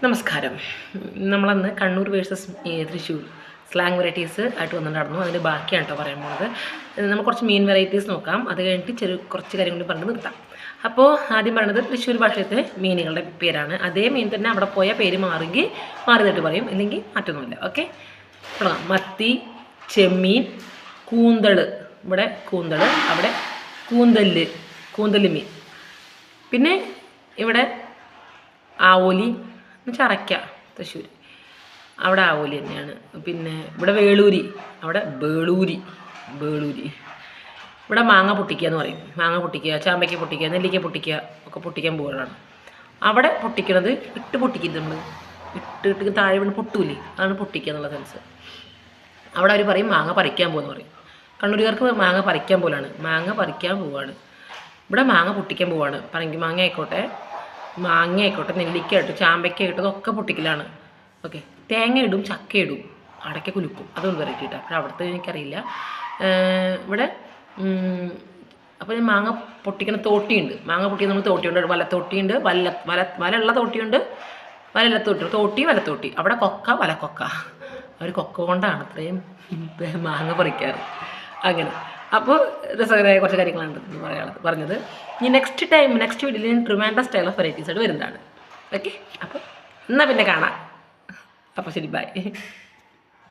നമസ്കാരം. നമ്മളന്ന് Kannur versus Thrissur slang varieties ആയിട്ട് വന്നിട്ടുണ്ടായിരുന്നു. അതിൻ്റെ ബാക്കിയാണ് കേട്ടോ പറയാൻ പോകുന്നത്. നമുക്ക് കുറച്ച് മീൻ വെറൈറ്റീസ് നോക്കാം. അത് കഴിഞ്ഞിട്ട് കുറച്ച് കാര്യം കൂടി പറഞ്ഞ് നിർത്താം. അപ്പോൾ ആദ്യം പറയുന്നത് തൃശ്ശൂർ ഭാഷയത്തെ മീനുകളുടെ പേരാണ്. അതേ മീൻ തന്നെ അവിടെ പോയ പേര് മാറിയിട്ട് പറയും, അല്ലെങ്കിൽ മാറ്റൊന്നുമില്ല. ഓക്കെ, തുടങ്ങാം. മത്തി, ചെമ്മീൻ, കൂന്തൾ. ഇവിടെ കൂന്തൾ, അവിടെ കൂന്തല് മീൻ. പിന്നെ ഇവിടെ ആവോലി എന്നുവെച്ചാൽ അറയ്ക്ക, തൃശ്ശൂർ അവിടെ ആവോലി തന്നെയാണ്. പിന്നെ ഇവിടെ വേളൂരി, അവിടെ ബേളൂരി. ഇവിടെ മാങ്ങ പൊട്ടിക്കുക എന്ന് പറയും. മാങ്ങ പൊട്ടിക്കുക, ചാമ്പയ്ക്ക പൊട്ടിക്കുക, നെല്ലിക്ക പൊട്ടിക്കുക ഒക്കെ പൊട്ടിക്കാൻ പോകുന്നതാണ്. അവിടെ പൊട്ടിക്കണത് പൊട്ടിക്കുന്നത് നമ്മൾ ഇട്ട് താഴെ വീണ് പൊട്ടൂലേ, അതാണ് പൊട്ടിക്കുക എന്നുള്ള സെൻസ്. അവിടെ അവർ പറയും മാങ്ങ പറിക്കാൻ പോകുമെന്ന് പറയും. കണ്ണൂരുകാർക്ക് മാങ്ങ പറിക്കാൻ പോവാണ്. ഇവിടെ മാങ്ങ പൊട്ടിക്കാൻ പോവാണ്. പറങ്കി മാങ്ങ ആയിക്കോട്ടെ, നെല്ലിക്ക ഇട്ടു, ചാമ്പയ്ക്ക ഇട്ടു, ഇതൊക്കെ പൊട്ടിക്കലാണ്. ഓക്കെ, തേങ്ങ ഇടും, ചക്ക ഇടും, അടയ്ക്ക കുലുക്കും. അതൊന്നും വെറൈറ്റി ഇട്ടാൽ അപ്പോൾ അവിടുത്തെ എനിക്കറിയില്ല. ഇവിടെ അപ്പോൾ മാങ്ങ പൊട്ടിക്കണ തോട്ടിയുണ്ട്. മാങ്ങ പൊട്ടിക്കുന്ന നമ്മൾ തോട്ടിയുണ്ട്, വലത്തോട്ടിയുണ്ട്, വലുള്ള തോട്ടിയുണ്ട്, വലത്തോട്ടി. അവിടെ വലക്കൊക്ക. അവർ കൊക്ക കൊണ്ടാണ് അത്രയും മാങ്ങ പറിക്കാറ്. അങ്ങനെ അപ്പോൾ രസകരമായ കുറച്ച് കാര്യങ്ങളാണ് പറഞ്ഞത്. ഇനി നെക്സ്റ്റ് വീഡിയോയിൽ ഞാൻ ട്രിവാൻഡ്രം സ്റ്റൈൽ ഓഫ് വെറൈറ്റീസ് ആയിട്ട് വരുന്നതാണ്. ഓക്കെ, അപ്പോൾ എന്നാൽ പിന്നെ കാണാം. അപ്പോൾ ശരി, ബൈ.